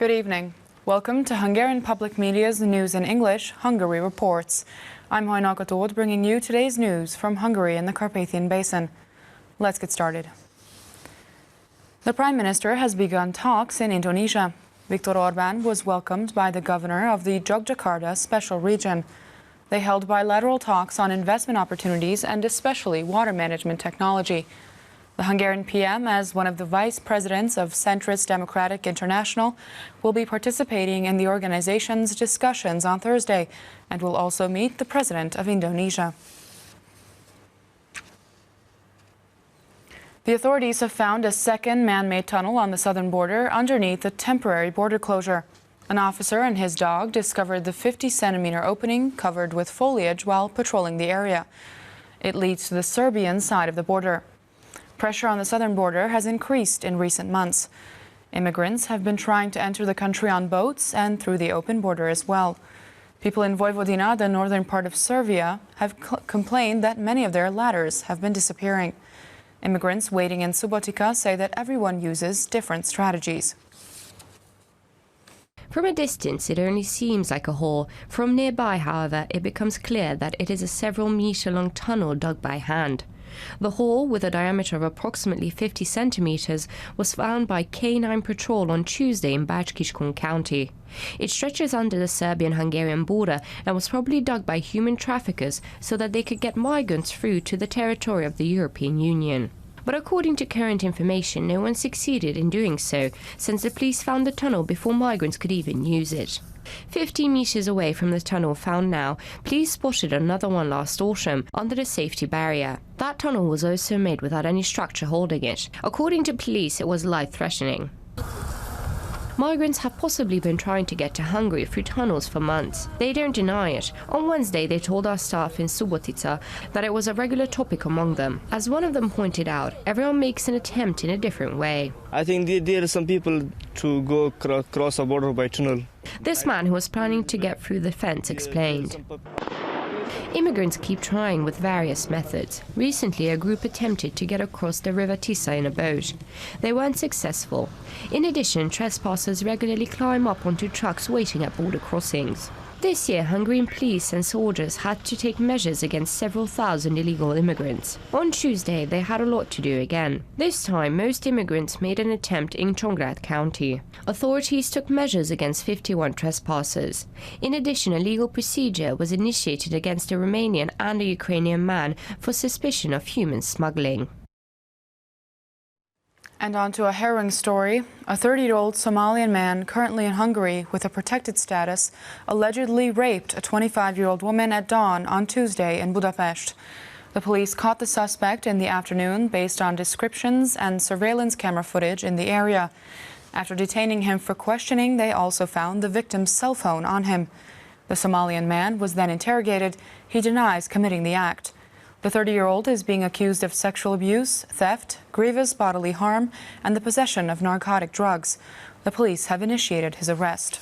Good evening. Welcome to Hungarian Public Media's News in English, Hungary Reports. I'm Híradó bringing you today's news from Hungary and the Carpathian Basin. Let's get started. The Prime Minister has begun talks in Indonesia. Viktor Orbán was welcomed by the governor of the Yogyakarta Special Region. They held bilateral talks on investment opportunities and especially water management technology. The Hungarian PM, as one of the vice presidents of Centrist Democratic International, will be participating in the organization's discussions on Thursday and will also meet the president of Indonesia. The authorities have found a second man-made tunnel on the southern border underneath a temporary border closure. An officer and his dog discovered the 50-centimeter opening covered with foliage while patrolling the area. It leads to the Serbian side of the border. Pressure on the southern border has increased in recent months. Immigrants have been trying to enter the country on boats and through the open border as well. People in Vojvodina, the northern part of Serbia, have complained that many of their ladders have been disappearing. Immigrants waiting in Subotica say that everyone uses different strategies. From a distance, it only seems like a hole. From nearby, however, it becomes clear that it is a several-meter-long tunnel dug by hand. The hole, with a diameter of approximately 50 centimeters, was found by K9 Patrol on Tuesday in Bács-Kiskun County. It stretches under the Serbian-Hungarian border and was probably dug by human traffickers so that they could get migrants through to the territory of the European Union. But according to current information, no one succeeded in doing so, since the police found the tunnel before migrants could even use it. 50 meters away from the tunnel found now, police spotted another one last autumn under the safety barrier. That tunnel was also made without any structure holding it. According to police, it was life-threatening. Migrants have possibly been trying to get to Hungary through tunnels for months. They don't deny it. On Wednesday, they told our staff in Subotica that it was a regular topic among them. As one of them pointed out, everyone makes an attempt in a different way. I think there are some people to go cross a border by tunnel. This man who was planning to get through the fence explained. Immigrants keep trying with various methods. Recently, a group attempted to get across the River Tisa in a boat. They weren't successful. In addition, trespassers regularly climb up onto trucks waiting at border crossings. This year, Hungarian police and soldiers had to take measures against several thousand illegal immigrants. On Tuesday, they had a lot to do again. This time, most immigrants made an attempt in Csongrád County. Authorities took measures against 51 trespassers. In addition, a legal procedure was initiated against a Romanian and a Ukrainian man for suspicion of human smuggling. And on to a harrowing story. A 30-year-old Somalian man currently in Hungary with a protected status allegedly raped a 25-year-old woman at dawn on Tuesday in Budapest. The police caught the suspect in the afternoon based on descriptions and surveillance camera footage in the area. After detaining him for questioning, they also found the victim's cell phone on him. The Somalian man was then interrogated. He denies committing the act. The 30-year-old is being accused of sexual abuse, theft, grievous bodily harm, and the possession of narcotic drugs. The police have initiated his arrest.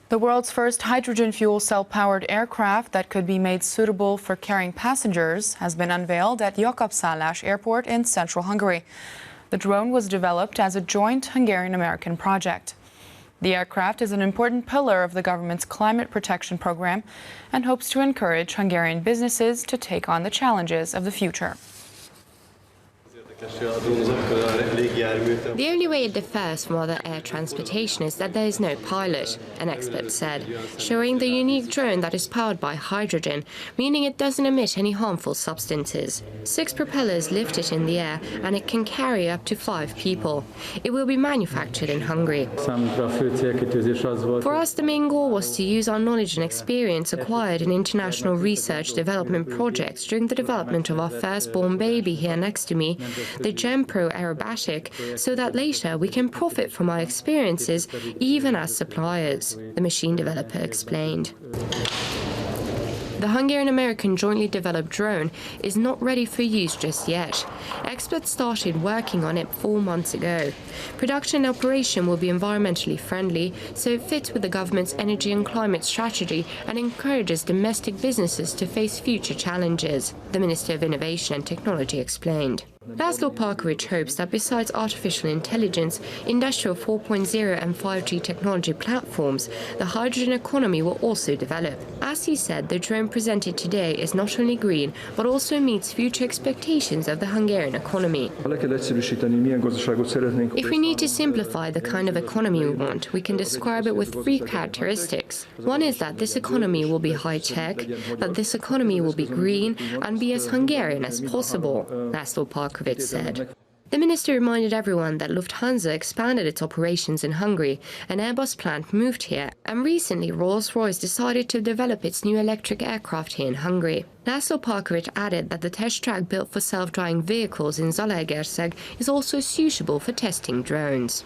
The world's first hydrogen fuel cell-powered aircraft that could be made suitable for carrying passengers has been unveiled at Jakabszalás Airport in central Hungary. The drone was developed as a joint Hungarian-American project. The aircraft is an important pillar of the government's climate protection program and hopes to encourage Hungarian businesses to take on the challenges of the future. The only way it differs from other air transportation is that there is no pilot, an expert said, showing the unique drone that is powered by hydrogen, meaning it doesn't emit any harmful substances. 6 propellers lift it in the air and it can carry up to 5 people. It will be manufactured in Hungary. For us, the main goal was to use our knowledge and experience acquired in international research development projects during the development of our firstborn baby here next to me, the GEMPRO aerobatic, so that later we can profit from our experiences even as suppliers, the machine developer explained. The Hungarian-American jointly developed drone is not ready for use just yet. Experts started working on it 4 months ago. Production and operation will be environmentally friendly, so it fits with the government's energy and climate strategy and encourages domestic businesses to face future challenges, the Minister of Innovation and Technology explained. Laszlo Parkovic hopes that besides artificial intelligence, industrial 4.0 and 5G technology platforms, the hydrogen economy will also develop. As he said, the drone presented today is not only green, but also meets future expectations of the Hungarian economy. If we need to simplify the kind of economy we want, we can describe it with three characteristics. One is that this economy will be high-tech, that this economy will be green, and be as Hungarian as possible, Laszlo Parkovic said. The minister reminded everyone that Lufthansa expanded its operations in Hungary, an Airbus plant moved here, and recently Rolls-Royce decided to develop its new electric aircraft here in Hungary. Laszlo Parkovic added that the test track built for self-driving vehicles in Zalaegerszeg is also suitable for testing drones.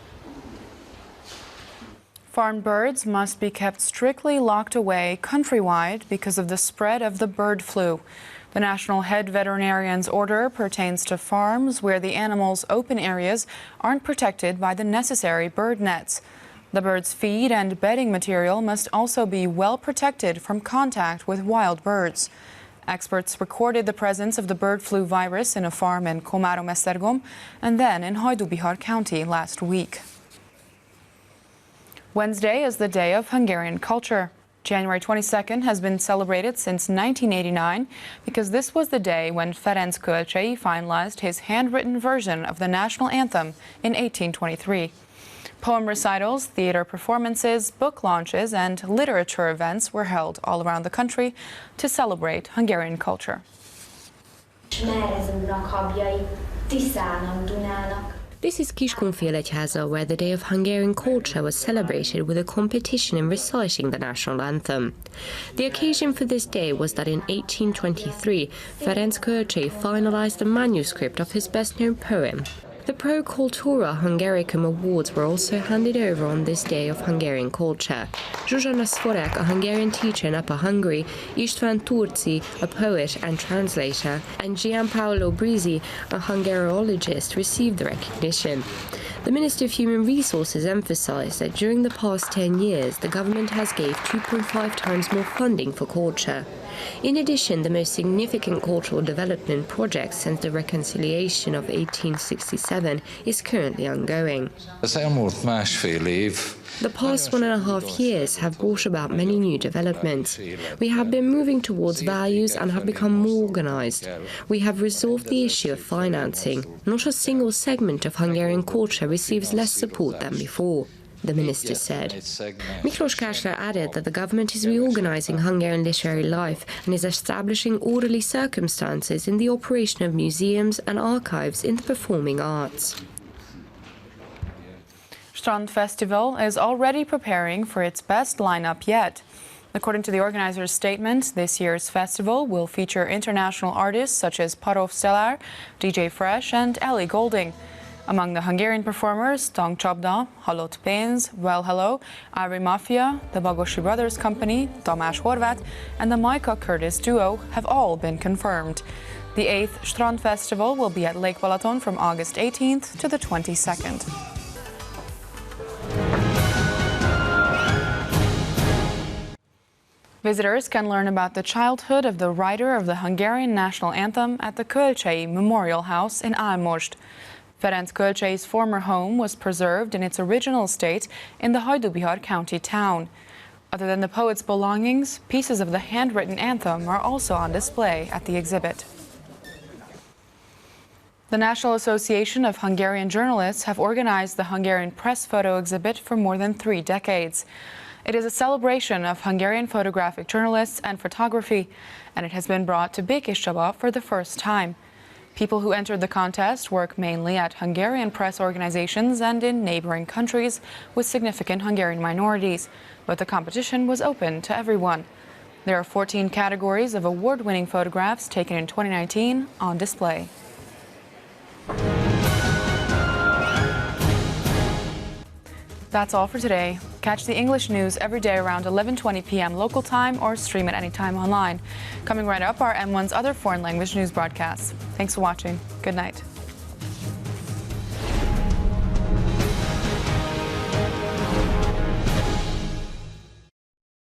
Farm birds must be kept strictly locked away countrywide because of the spread of the bird flu. The National Head Veterinarian's order pertains to farms where the animals' open areas aren't protected by the necessary bird nets. The birds' feed and bedding material must also be well protected from contact with wild birds. Experts recorded the presence of the bird flu virus in a farm in Komárom-Esztergom and then in Hajdú-Bihar County last week. Wednesday is the Day of Hungarian Culture. January 22nd has been celebrated since 1989 because this was the day when Ferenc Kölcsey finalized his handwritten version of the national anthem in 1823. Poem recitals, theater performances, book launches and literature events were held all around the country to celebrate Hungarian culture. This is Kiskunfélegyháza, where the Day of Hungarian Culture was celebrated with a competition in reciting the national anthem. The occasion for this day was that in 1823, Ferenc Kölcsey finalized the manuscript of his best-known poem. The Pro Cultura Hungaricum Awards were also handed over on this Day of Hungarian Culture. Zsuzsana Szvorek, a Hungarian teacher in Upper Hungary, István Turci, a poet and translator, and Gianpaolo Brizzi, a Hungariologist, received the recognition. The Minister of Human Resources emphasized that during the past 10 years, the government has gave 2.5 times more funding for culture. In addition, the most significant cultural development project since the reconciliation of 1867 is currently ongoing. The past 1.5 years have brought about many new developments. We have been moving towards values and have become more organized. We have resolved the issue of financing. Not a single segment of Hungarian culture receives less support than before, the minister said. Miklos Kásler added that the government is reorganizing Hungarian literary life and is establishing orderly circumstances in the operation of museums and archives in the performing arts. Strand Festival is already preparing for its best lineup yet. According to the organizer's statement, this year's festival will feature international artists such as Parov Stellar, DJ Fresh and Ellie Goulding. Among the Hungarian performers, Tang Csapda, Halott Pénz, Well Hello, Ivory Mafia, the Bagosi Brothers Company, Tamás Horváth and the Micah Curtis Duo have all been confirmed. The 8th Strand Festival will be at Lake Balaton from August 18th to the 22nd. Visitors can learn about the childhood of the writer of the Hungarian national anthem at the Kölcsey Memorial House in Almost. Ferenc Kölcsey's former home was preserved in its original state in the Hajdú-Bihar County town. Other than the poet's belongings, pieces of the handwritten anthem are also on display at the exhibit. The National Association of Hungarian Journalists have organized the Hungarian Press Photo exhibit for more than 3 decades. It is a celebration of Hungarian photographic journalists and photography, and it has been brought to Békéscsaba for the first time. People who entered the contest work mainly at Hungarian press organizations and in neighboring countries with significant Hungarian minorities, but the competition was open to everyone. There are 14 categories of award-winning photographs taken in 2019 on display. That's all for today. Catch the English news every day around 11:20 p.m. local time or stream it anytime online. Coming right up are M1's other foreign language news broadcasts. Thanks for watching. Good night.